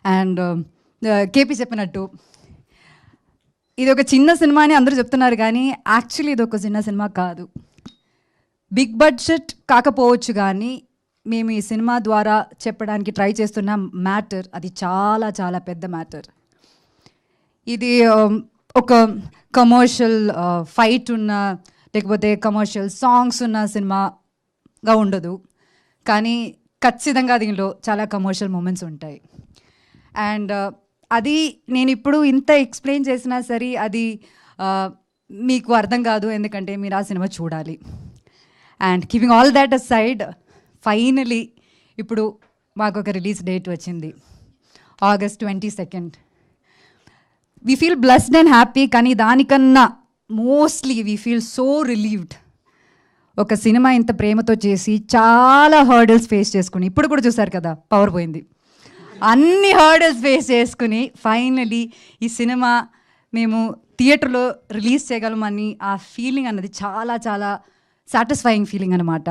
And KP చెప్పినట్టు ఇది ఒక చిన్న సినిమా అని అందరూ చెప్తున్నారు, కానీ యాక్చువల్లీ ఇది ఒక చిన్న సినిమా కాదు. బిగ్ బడ్జెట్ కాకపోవచ్చు, కానీ మేము ఈ సినిమా ద్వారా చెప్పడానికి ట్రై చేస్తున్న మ్యాటర్ అది చాలా చాలా పెద్ద మ్యాటర్. ఇది ఒక కమర్షియల్ ఫైట్ ఉన్న లేకపోతే కమర్షియల్ సాంగ్స్ ఉన్న సినిమాగా ఉండదు, కానీ ఖచ్చితంగా దీనిలో చాలా కమర్షియల్ మూమెంట్స్ ఉంటాయి. అండ్ అది నేను ఇప్పుడు ఇంత ఎక్స్ప్లెయిన్ చేసినా సరే అది మీకు అర్థం కాదు, ఎందుకంటే మీరు ఆ సినిమా చూడాలి. And keeping all that a side, finally ఇప్పుడు మాకు ఒక రిలీజ్ డేట్ వచ్చింది, August 22nd. We feel blessed and happy, కానీ దానికన్నా mostly we feel so relieved. ఒక సినిమా ఇంత ప్రేమతో చేసి చాలా హర్డల్స్ ఫేస్ చేసుకుని, ఇప్పుడు కూడా చూసారు కదా పవర్ పోయింది, అన్ని హర్డల్స్ ఫేస్ చేసుకుని ఫైనలీ ఈ సినిమా మేము థియేటర్లో రిలీజ్ చేయగలమని ఆ ఫీలింగ్ అన్నది చాలా చాలా సాటిస్ఫైయింగ్ ఫీలింగ్ అనమాట.